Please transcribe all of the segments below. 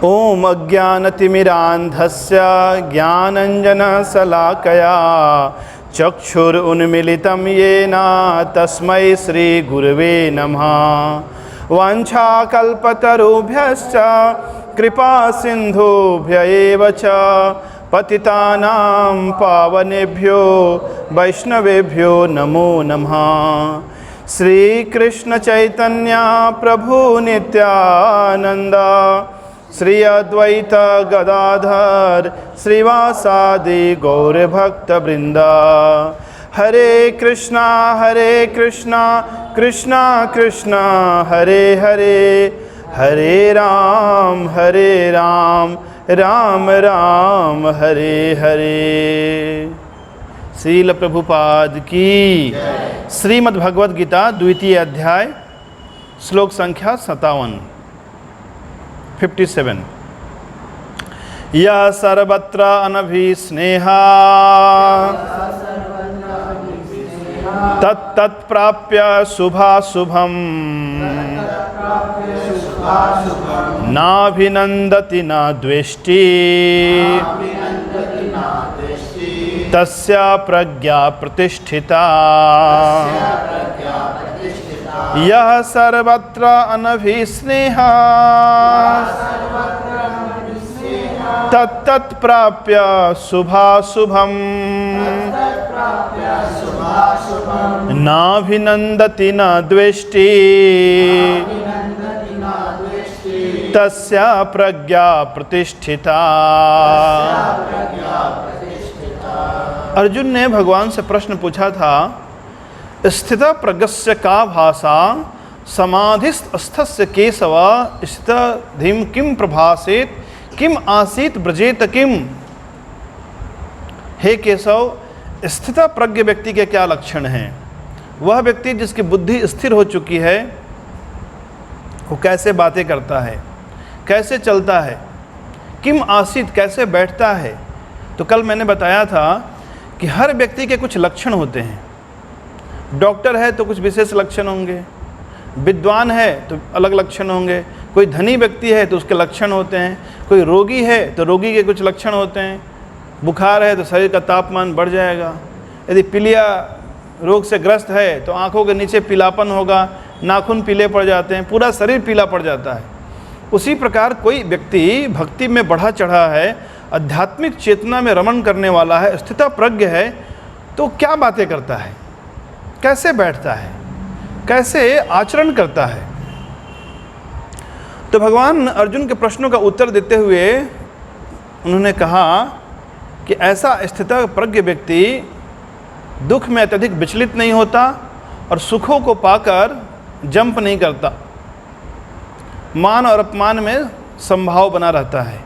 ओम अज्ञानतिमिरान्धस्य ज्ञानञ्जनशलाकया चक्षुरुन्मीलितं येन तस्मै श्रीगुरवे नमः। वाञ्छाकल्पतरुभ्यश्च कृपासिन्धुभ्य एव च पतितानां पावनेभ्यो वैष्णवेभ्यो नमो नमः। श्रीकृष्ण चैतन्य प्रभु नित्यानंद श्री अद्वैत गदाधर श्रीवासादि गौरभक्तवृंद। हरे कृष्णा कृष्णा कृष्णा हरे हरे, हरे राम राम राम हरे हरे। श्रील प्रभुपाद की। श्रीमद् भगवद गीता द्वितीय अध्याय श्लोक संख्या 57 यः सर्वत्र अनभिस्नेहा तत्तत्प्राप्य शुभाशुभम् नाभिनन्दति न द्वेष्टि तस्य प्रज्ञा प्रतिष्ठिता। यः सर्वत्र अनभिस्नेहा तत्तत्प्राप्य शुभाशुभम् नाभिनन्दति न द्वेष्टि तस्य प्रज्ञा प्रतिष्ठिता। अर्जुन ने भगवान से प्रश्न पूछा था, स्थित प्रज्ञस्य का भाषा समाधिस्थस्य केशव स्थितधिम किम प्रभासेत किम आसीत ब्रजेत किम। हे केशव, स्थित प्रज्ञ व्यक्ति के क्या लक्षण हैं? वह व्यक्ति जिसकी बुद्धि स्थिर हो चुकी है, वो कैसे बातें करता है, कैसे चलता है, किम आसीत कैसे बैठता है। तो कल मैंने बताया था कि हर व्यक्ति के कुछ लक्षण होते हैं। डॉक्टर है तो कुछ विशेष लक्षण होंगे, विद्वान है तो अलग लक्षण होंगे, कोई धनी व्यक्ति है तो उसके लक्षण होते हैं, कोई रोगी है तो रोगी के कुछ लक्षण होते हैं। बुखार है तो शरीर का तापमान बढ़ जाएगा, यदि पीलिया रोग से ग्रस्त है तो आँखों के नीचे पीलापन होगा, नाखून पीले पड़ जाते हैं, पूरा शरीर पीला पड़ जाता है। उसी प्रकार कोई व्यक्ति भक्ति में बढ़ा चढ़ा है, आध्यात्मिक चेतना में रमण करने वाला है, स्थित प्रज्ञ है, तो क्या बातें करता है, कैसे बैठता है, कैसे आचरण करता है। तो भगवान अर्जुन के प्रश्नों का उत्तर देते हुए उन्होंने कहा कि ऐसा स्थित प्रज्ञ व्यक्ति दुख में अत्यधिक विचलित नहीं होता और सुखों को पाकर जंप नहीं करता, मान और अपमान में संभाव बना रहता है।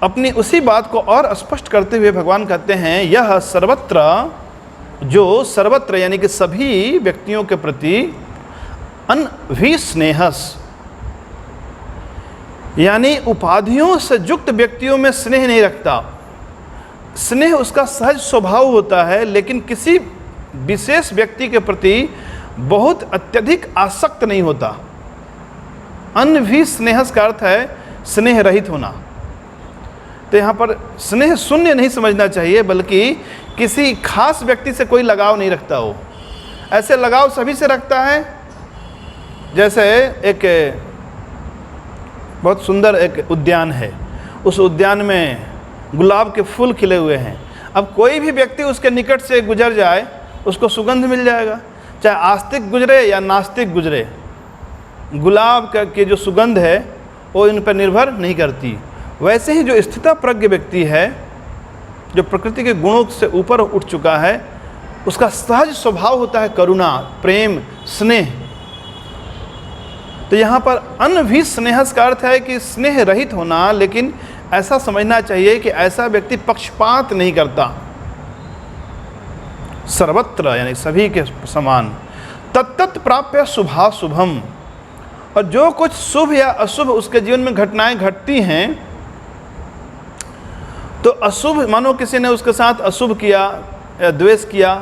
अपनी उसी बात को और स्पष्ट करते हुए भगवान कहते हैं, यह सर्वत्र, जो सर्वत्र यानी कि सभी व्यक्तियों के प्रति अनभिस्नेहस यानी उपाधियों से युक्त व्यक्तियों में स्नेह नहीं रखता। स्नेह उसका सहज स्वभाव होता है, लेकिन किसी विशेष व्यक्ति के प्रति बहुत अत्यधिक आसक्त नहीं होता। अनभिस्नेहस का अर्थ है स्नेह रहित होना। तो यहाँ पर स्नेह शून्य नहीं समझना चाहिए, बल्कि किसी खास व्यक्ति से कोई लगाव नहीं रखता हो। ऐसे लगाव सभी से रखता है। जैसे एक बहुत सुंदर एक उद्यान है, उस उद्यान में गुलाब के फूल खिले हुए हैं। अब कोई भी व्यक्ति उसके निकट से गुजर जाए, उसको सुगंध मिल जाएगा, चाहे आस्तिक गुजरे या नास्तिक गुजरे। गुलाब की जो सुगंध है वो इन पर निर्भर नहीं करती। वैसे ही जो स्थित प्रज्ञ व्यक्ति है, जो प्रकृति के गुणों से ऊपर उठ चुका है, उसका सहज स्वभाव होता है करुणा, प्रेम, स्नेह। तो यहाँ पर अनभिस्नेहस का अर्थ है कि स्नेह रहित होना, लेकिन ऐसा समझना चाहिए कि ऐसा व्यक्ति पक्षपात नहीं करता, सर्वत्र यानी सभी के समान। तत्तत् प्राप्य शुभाशुभम, और जो कुछ शुभ या अशुभ उसके जीवन में घटनाएं घटती हैं, तो अशुभ मानो किसी ने उसके साथ अशुभ किया या द्वेष किया,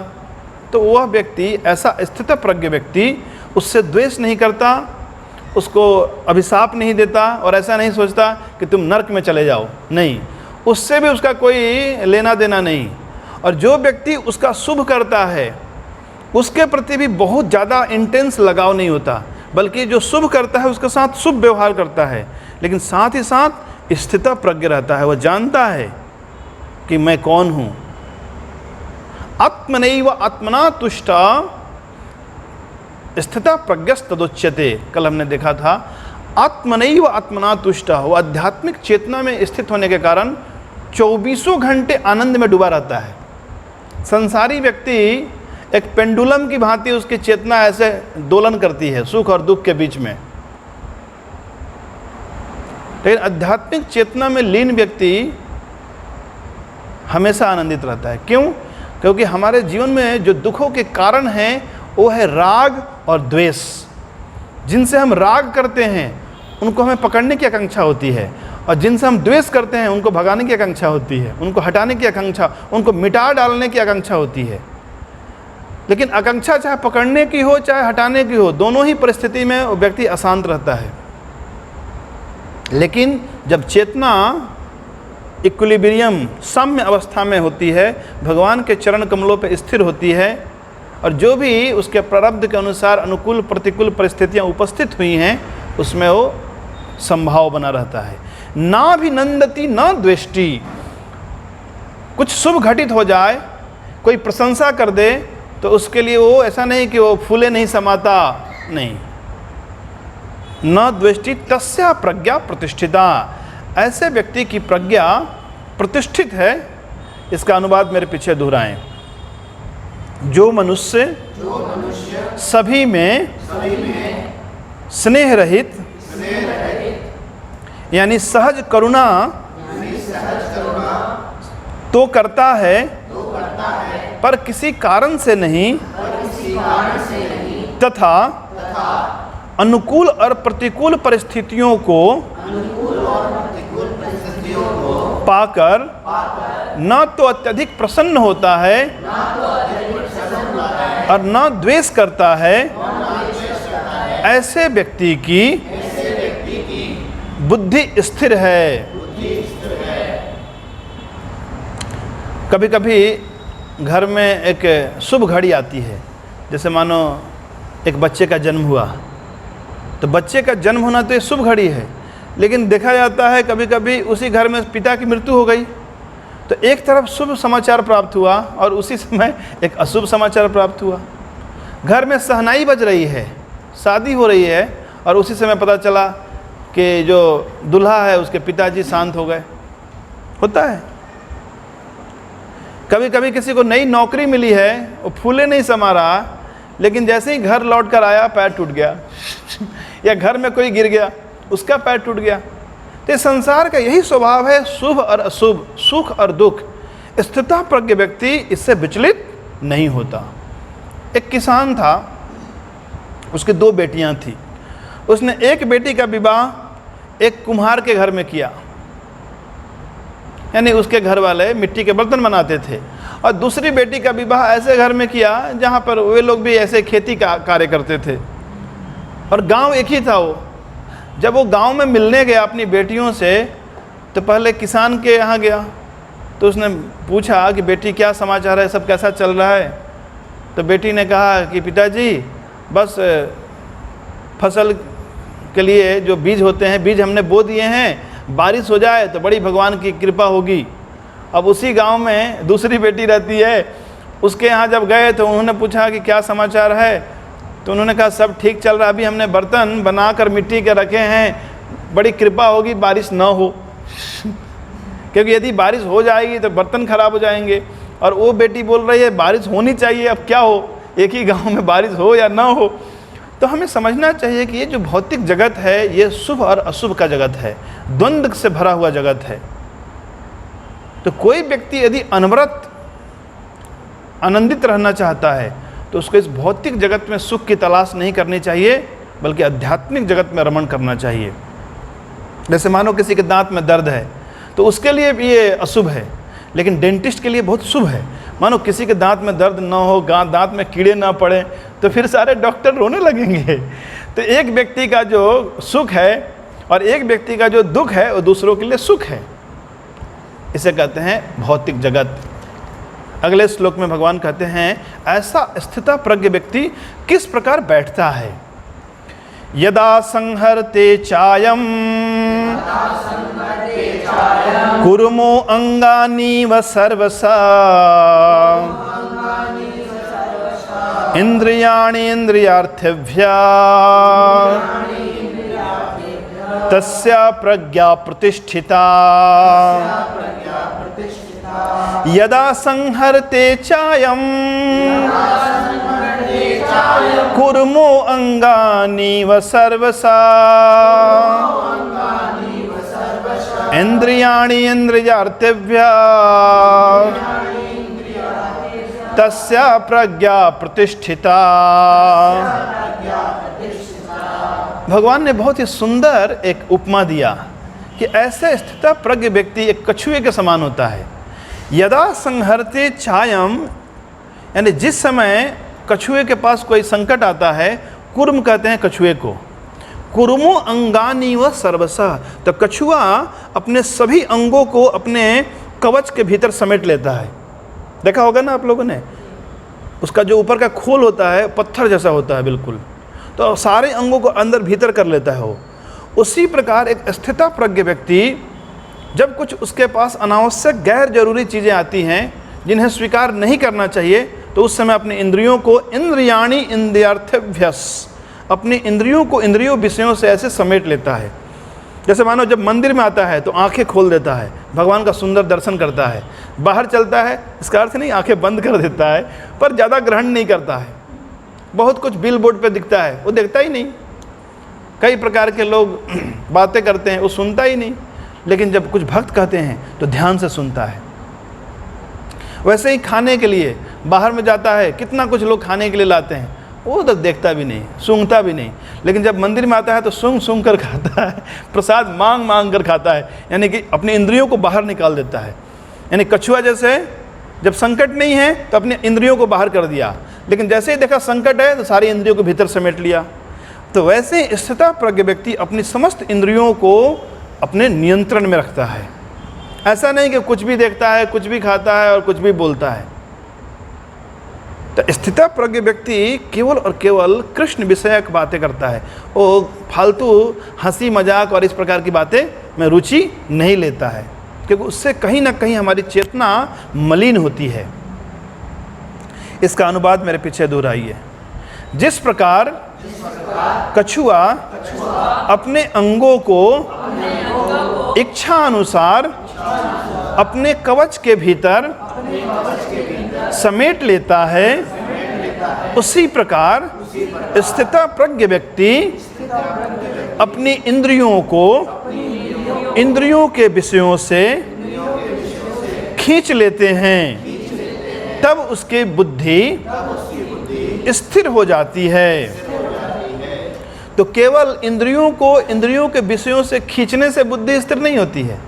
तो वह व्यक्ति, ऐसा स्थित प्रज्ञ व्यक्ति उससे द्वेष नहीं करता, उसको अभिशाप नहीं देता और ऐसा नहीं सोचता कि तुम नरक में चले जाओ, नहीं, उससे भी उसका कोई लेना देना नहीं। और जो व्यक्ति उसका शुभ करता है उसके प्रति भी बहुत ज़्यादा इंटेंस लगाव नहीं होता, बल्कि जो शुभ करता है उसके साथ शुभ व्यवहार करता है, लेकिन साथ ही साथ स्थित प्रज्ञ रहता है। वह जानता है कि मैं कौन हूँ। आत्मनैव आत्मना तुष्टा स्थिता प्रज्ञस्तदुच्यते। कल हमने देखा था आत्मनैव आत्मना तुष्टा, वो आध्यात्मिक चेतना में स्थित होने के कारण 24 घंटे आनंद में डूबा रहता है। संसारी व्यक्ति एक पेंडुलम की भांति उसकी चेतना ऐसे दोलन करती है सुख और दुख के बीच में, लेकिन आध्यात्मिक चेतना में लीन व्यक्ति हमेशा आनंदित रहता है। क्यों? क्योंकि हमारे जीवन में जो दुखों के कारण हैं वो है राग और द्वेष। जिनसे हम राग करते हैं उनको हमें पकड़ने की आकांक्षा होती है, और जिनसे हम द्वेष करते हैं उनको भगाने की आकांक्षा होती है, उनको हटाने की आकांक्षा, उनको मिटा डालने की आकांक्षा होती है। लेकिन आकांक्षा चाहे पकड़ने की हो चाहे हटाने की हो, दोनों ही परिस्थिति में वो व्यक्ति अशांत रहता है। लेकिन जब चेतना इक्विलिब्रियम साम्य अवस्था में होती है, भगवान के चरण कमलों पर स्थिर होती है, और जो भी उसके प्रारब्ध के अनुसार अनुकूल प्रतिकूल परिस्थितियां उपस्थित हुई हैं उसमें वो संभाव बना रहता है। ना भी नंदती न द्वेष्टि। कुछ शुभ घटित हो जाए, कोई प्रशंसा कर दे, तो उसके लिए वो ऐसा नहीं कि वो फूले नहीं समाता, नहीं। न द्वेष्टि तस्या प्रज्ञा प्रतिष्ठिता। ऐसे व्यक्ति की प्रज्ञा प्रतिष्ठित है। इसका अनुवाद मेरे पीछे दोहराएं। जो मनुष्य सभी में स्नेह रहित यानी सहज करुणा तो करता है पर किसी कारण से नहीं तथा अनुकूल और प्रतिकूल परिस्थितियों को पाकर न तो अत्यधिक प्रसन्न होता है और न द्वेष करता है, ऐसे व्यक्ति की बुद्धि स्थिर है। कभी कभी घर में एक शुभ घड़ी आती है, जैसे मानो एक बच्चे का जन्म हुआ, तो बच्चे का जन्म होना तो ये शुभ घड़ी है, लेकिन देखा जाता है कभी कभी उसी घर में पिता की मृत्यु हो गई, तो एक तरफ शुभ समाचार प्राप्त हुआ और उसी समय एक अशुभ समाचार प्राप्त हुआ। घर में शहनाई बज रही है, शादी हो रही है, और उसी समय पता चला कि जो दूल्हा है उसके पिताजी शांत हो गए। होता है। कभी कभी किसी को नई नौकरी मिली है, वो फूले नहीं समा रहा, लेकिन जैसे ही घर लौट कर आया पैर टूट गया या घर में कोई गिर गया उसका पैर टूट गया। तो संसार का यही स्वभाव है, शुभ और अशुभ, सुख और दुख। स्थिता प्रज्ञ व्यक्ति इससे विचलित नहीं होता। एक किसान था, उसकी 2 बेटियां थी। उसने एक बेटी का विवाह एक कुम्हार के घर में किया, यानी उसके घर वाले मिट्टी के बर्तन बनाते थे, और दूसरी बेटी का विवाह ऐसे घर में किया जहाँ पर वे लोग भी ऐसे खेती का कार्य करते थे, और गांव एक ही था। वो जब वो गांव में मिलने गया अपनी बेटियों से, तो पहले किसान के यहाँ गया, तो उसने पूछा कि बेटी क्या समाचार है, सब कैसा चल रहा है। तो बेटी ने कहा कि पिताजी बस फसल के लिए जो बीज होते हैं, बीज हमने बो दिए हैं, बारिश हो जाए तो बड़ी भगवान की कृपा होगी। अब उसी गांव में दूसरी बेटी रहती है, उसके यहाँ जब गए तो उन्होंने पूछा कि क्या समाचार है, तो उन्होंने कहा सब ठीक चल रहा, अभी हमने बर्तन बनाकर मिट्टी के रखे हैं, बड़ी कृपा होगी बारिश ना हो क्योंकि यदि बारिश हो जाएगी तो बर्तन खराब हो जाएंगे। और वो बेटी बोल रही है बारिश होनी चाहिए, अब क्या हो, एक ही गांव में बारिश हो या ना हो। तो हमें समझना चाहिए कि ये जो भौतिक जगत है ये शुभ और अशुभ का जगत है, द्वंद्व से भरा हुआ जगत है। तो कोई व्यक्ति यदि अनवरत आनंदित रहना चाहता है तो उसको इस भौतिक जगत में सुख की तलाश नहीं करनी चाहिए, बल्कि आध्यात्मिक जगत में रमण करना चाहिए। जैसे मानो किसी के दांत में दर्द है तो उसके लिए भी ये अशुभ है, लेकिन डेंटिस्ट के लिए बहुत शुभ है। मानो किसी के दांत में दर्द ना हो, दांत में कीड़े ना पड़े, तो फिर सारे डॉक्टर रोने लगेंगे। तो एक व्यक्ति का जो सुख है और एक व्यक्ति का जो दुख है वो दूसरों के लिए सुख है। इसे कहते हैं भौतिक जगत। अगले श्लोक में भगवान कहते हैं ऐसा स्थितप्रज्ञ व्यक्ति किस प्रकार बैठता है। यदा संहरते चायम कुर्मो अंगानीव सर्वसा इंद्रियाणि इंद्रियार्थेभ्यः तस्या प्रज्ञा प्रतिष्ठिता। यदा संहरते चायम कुर्मो अंगानीव सर्वसा इंद्रियाणि इंद्रियार्थेभ्यः तस्या प्रज्ञा प्रतिष्ठिता। भगवान ने बहुत ही सुंदर एक उपमा दिया कि ऐसे स्थितप्रज्ञ व्यक्ति एक कछुए के समान होता है। यदा संहरते चायम, यानी जिस समय कछुए के पास कोई संकट आता है, कुर्म कहते हैं कछुए को, कुर्मो अंगानी व सर्वसा, तो कछुआ अपने सभी अंगों को अपने कवच के भीतर समेट लेता है। देखा होगा ना आप लोगों ने, उसका जो ऊपर का खोल होता है पत्थर जैसा होता है बिल्कुल, तो सारे अंगों को अंदर भीतर कर लेता है वो। उसी प्रकार एक स्थितप्रज्ञ व्यक्ति जब कुछ उसके पास अनावश्यक गैर जरूरी चीज़ें आती हैं जिन्हें स्वीकार नहीं करना चाहिए, तो उस समय अपने इंद्रियों को इंद्रियाणि इंद्रियार्थेभ्यः, अपनी इंद्रियों को इंद्रियों विषयों से ऐसे समेट लेता है। जैसे मानो जब मंदिर में आता है तो आंखें खोल देता है, भगवान का सुंदर दर्शन करता है, बाहर चलता है इसका अर्थ नहीं आंखें बंद कर देता है, पर ज़्यादा ग्रहण नहीं करता है। बहुत कुछ बिल बोर्ड पे दिखता है वो देखता ही नहीं, कई प्रकार के लोग बातें करते हैं वो सुनता ही नहीं, लेकिन जब कुछ भक्त कहते हैं तो ध्यान से सुनता है। वैसे ही खाने के लिए बाहर में जाता है, कितना कुछ लोग खाने के लिए लाते हैं, वो तो देखता भी नहीं, सूंघता भी नहीं, लेकिन जब मंदिर में आता है तो सूंघ सूंघ कर खाता है, प्रसाद मांग मांग कर खाता है, यानी कि अपनी इंद्रियों को बाहर निकाल देता है। यानी कछुआ जैसे जब संकट नहीं है तो अपनी इंद्रियों को बाहर कर दिया, लेकिन जैसे ही देखा संकट है तो सारी इंद्रियों को भीतर समेट लिया। तो वैसे स्थितप्रज्ञ व्यक्ति अपनी समस्त इंद्रियों को अपने नियंत्रण में रखता है। ऐसा नहीं कि कुछ भी देखता है, कुछ भी खाता है और कुछ भी बोलता है। तो स्थितप्रज्ञ व्यक्ति केवल और केवल कृष्ण विषयक बातें करता है, वो फालतू हंसी मजाक और इस प्रकार की बातें में रुचि नहीं लेता है, क्योंकि उससे कहीं ना कहीं हमारी चेतना मलिन होती है। इसका अनुवाद मेरे पीछे दोहराइए। जिस प्रकार कछुआ अपने अंगों को इच्छा अनुसार अपने कवच के भीतर समेट लेता है, उसी प्रकार स्थितप्रज्ञ व्यक्ति अपनी इंद्रियों को इंद्रियों के विषयों से खींच लेते हैं, तब उसकी बुद्धि स्थिर हो जाती है। तो केवल इंद्रियों को इंद्रियों के विषयों से खींचने से बुद्धि स्थिर नहीं होती है।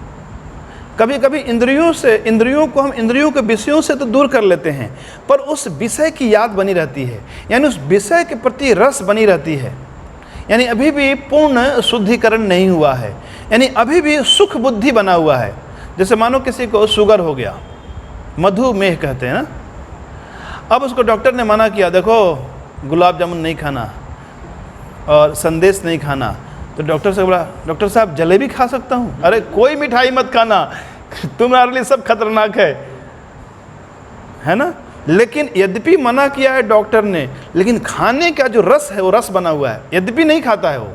कभी कभी इंद्रियों को हम इंद्रियों के विषयों से तो दूर कर लेते हैं, पर उस विषय की याद बनी रहती है, यानी उस विषय के प्रति रस बनी रहती है, यानी अभी भी पूर्ण शुद्धिकरण नहीं हुआ है, यानी अभी भी सुख बुद्धि बना हुआ है। जैसे मानो किसी को शुगर हो गया, मधुमेह कहते हैं ना, अब उसको डॉक्टर ने मना किया, देखो गुलाब जामुन नहीं खाना और संदेश नहीं खाना, तो डॉक्टर से बोला, डॉक्टर साहब जलेबी खा सकता हूँ? अरे कोई मिठाई मत खाना, तुम्हारे लिए सब खतरनाक है ना। लेकिन यद्यपि मना किया है डॉक्टर ने, लेकिन खाने का जो रस है वो रस बना हुआ है, यद्यपि नहीं खाता है वो।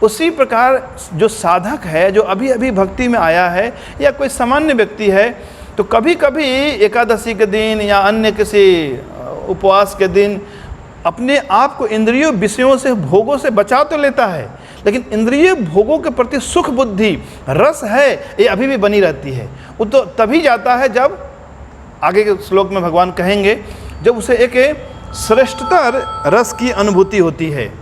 उसी प्रकार जो साधक है, जो अभी अभी भक्ति में आया है, या कोई सामान्य व्यक्ति है, तो कभी कभी एकादशी के दिन या अन्य किसी उपवास के दिन अपने आप को इंद्रियों विषयों से भोगों से बचा तो लेता है, लेकिन इंद्रिय भोगों के प्रति सुख बुद्धि रस है ये अभी भी बनी रहती है। वो तो तभी जाता है जब, आगे के श्लोक में भगवान कहेंगे, जब उसे एक श्रेष्ठतर रस की अनुभूति होती है।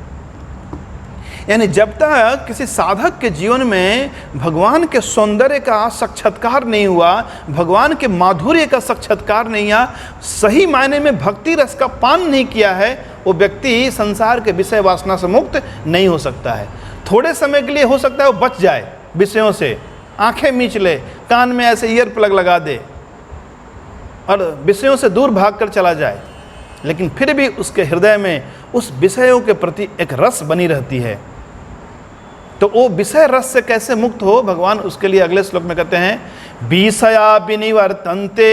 यानी जब तक किसी साधक के जीवन में भगवान के सौंदर्य का साक्षात्कार नहीं हुआ, भगवान के माधुर्य का साक्षात्कार नहीं हुआ, सही मायने में भक्ति रस का पान नहीं किया है, वो व्यक्ति संसार के विषय वासना से मुक्त नहीं हो सकता है। थोड़े समय के लिए हो सकता है वो बच जाए विषयों से, आंखें मीच ले, कान में ऐसे ईयर प्लग लगा दे और विषयों से दूर भागकर चला जाए, लेकिन फिर भी उसके हृदय में उस विषयों के प्रति एक रस बनी रहती है। तो वो विषय रस से कैसे मुक्त हो, भगवान उसके लिए अगले श्लोक में कहते हैं, विषया विनिवर्तन्ते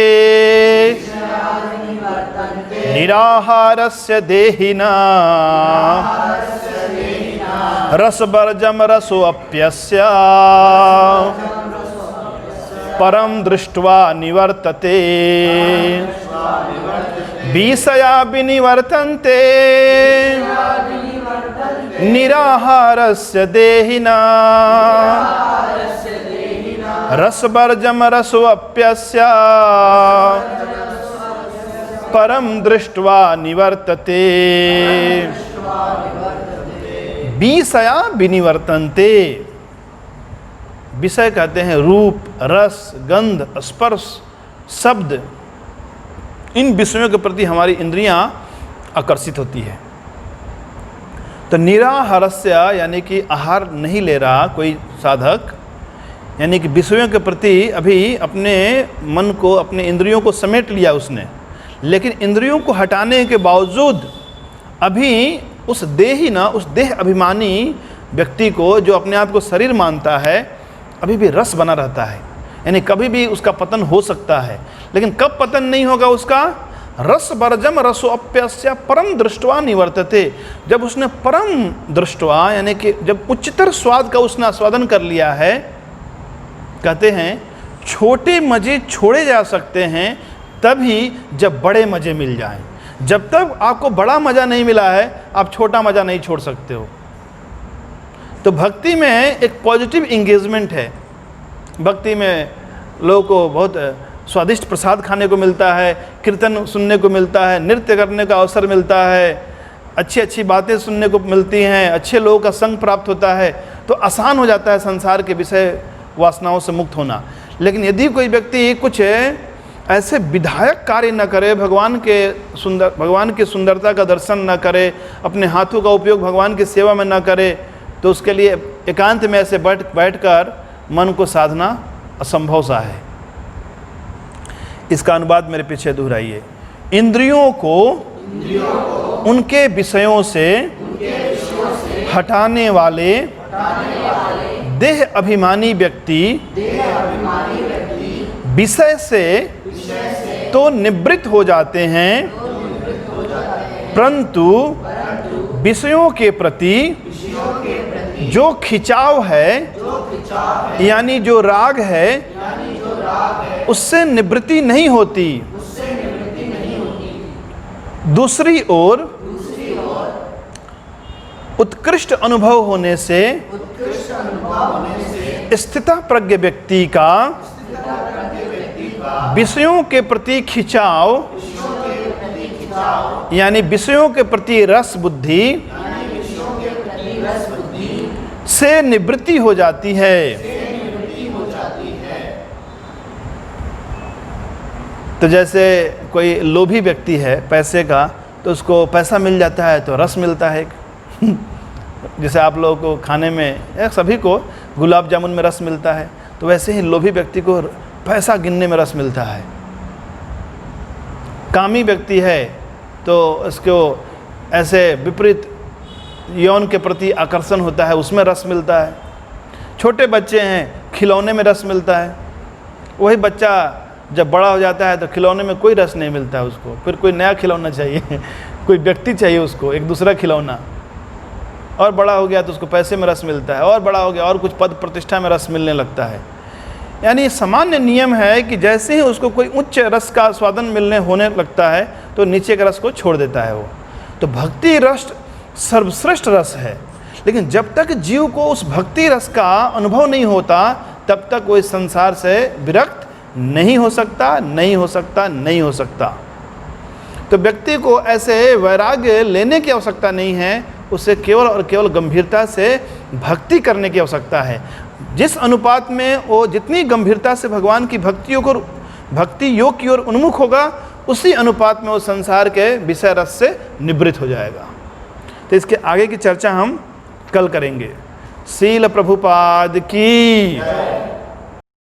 निराहारस्य देहिना रसवर्जम रसोऽप्यस्य परम दृष्ट्वा निवर्तते। विषया विनिवर्तन्ते निराहारस्य देहिना रसवर्जम रसोऽप्यस्य परम दृष्ट्वा निवर्तते। विषया विनिवर्तन्ते, विषय कहते हैं रूप, रस, गंध, स्पर्श, शब्द। इन विषयों के प्रति हमारी इंद्रियां आकर्षित होती है। तो निराहारस्य यानी कि आहार नहीं ले रहा कोई साधक, यानी कि विषयों के प्रति अभी अपने मन को, अपने इंद्रियों को समेट लिया उसने, लेकिन इंद्रियों को हटाने के बावजूद अभी उस देह अभिमानी व्यक्ति को, जो अपने आप को शरीर मानता है, अभी भी रस बना रहता है। यानी कभी भी उसका पतन हो सकता है, लेकिन कब पतन नहीं होगा उसका? रस वर्जम रसोऽप्यस्य परम दृष्ट्वा निवर्तते। जब उसने परम दृष्ट्वा यानी कि जब उच्चतर स्वाद का उसने आस्वादन कर लिया है। कहते हैं छोटे मज़े छोड़े जा सकते हैं तभी जब बड़े मज़े मिल जाएं। जब तक आपको बड़ा मज़ा नहीं मिला है, आप छोटा मज़ा नहीं छोड़ सकते हो। तो भक्ति में एक पॉजिटिव इंगेजमेंट है। भक्ति में लोगों को बहुत स्वादिष्ट प्रसाद खाने को मिलता है, कीर्तन सुनने को मिलता है, नृत्य करने का अवसर मिलता है, अच्छी अच्छी बातें सुनने को मिलती हैं, अच्छे लोगों का संग प्राप्त होता है, तो आसान हो जाता है संसार के विषय वासनाओं से मुक्त होना। लेकिन यदि कोई व्यक्ति कुछ ऐसे विधायक कार्य न करे, भगवान की सुंदरता का दर्शन न करे, अपने हाथों का उपयोग भगवान की सेवा में न करे, तो उसके लिए एकांत में ऐसे बैठकर मन को साधना असंभव सा है। इसका अनुवाद मेरे पीछे दोहराइए। इंद्रियों को उनके विषयों से हटाने वाले देह अभिमानी व्यक्ति विषय से तो निवृत्त हो जाते हैं, परंतु विषयों के प्रति जो खिंचाव है यानी जो राग है, उससे निवृत्ति नहीं होती। दूसरी ओर उत्कृष्ट अनुभव होने से स्थितप्रज्ञ व्यक्ति का विषयों के प्रति खिंचाव यानी विषयों के प्रति रस बुद्धि से निवृत्ति हो जाती है। तो जैसे कोई लोभी व्यक्ति है पैसे का, तो उसको पैसा मिल जाता है तो रस मिलता है। जैसे आप लोगों को खाने में, सभी को गुलाब जामुन में रस मिलता है, तो वैसे ही लोभी व्यक्ति को पैसा गिनने में रस मिलता है। कामी व्यक्ति है तो उसको ऐसे विपरीत यौन के प्रति आकर्षण होता है, उसमें रस मिलता है। छोटे बच्चे हैं, खिलौने में रस मिलता है। वही बच्चा जब बड़ा हो जाता है तो खिलौने में कोई रस नहीं मिलता है उसको, फिर कोई नया खिलौना चाहिए, कोई व्यक्ति चाहिए उसको, एक दूसरा खिलौना। और बड़ा हो गया तो उसको पैसे में रस मिलता है, और बड़ा हो गया और कुछ पद प्रतिष्ठा में रस मिलने लगता है। यानी सामान्य नियम है कि जैसे ही उसको कोई उच्च रस का स्वादन होने लगता है तो नीचे के रस को छोड़ देता है वो। तो भक्ति रस सर्वश्रेष्ठ रस है, लेकिन जब तक जीव को उस भक्ति रस का अनुभव नहीं होता तब तक वो इस संसार से विरक्त नहीं हो सकता। तो व्यक्ति को ऐसे वैराग्य लेने की आवश्यकता नहीं है, उसे केवल और केवल गंभीरता से भक्ति करने की आवश्यकता है। जिस अनुपात में वो जितनी गंभीरता से भगवान की भक्ति योग की ओर उन्मुख होगा, उसी अनुपात में वो संसार के विषय रस से निवृत्त हो जाएगा। तो इसके आगे की चर्चा हम कल करेंगे। शील प्रभुपाद की।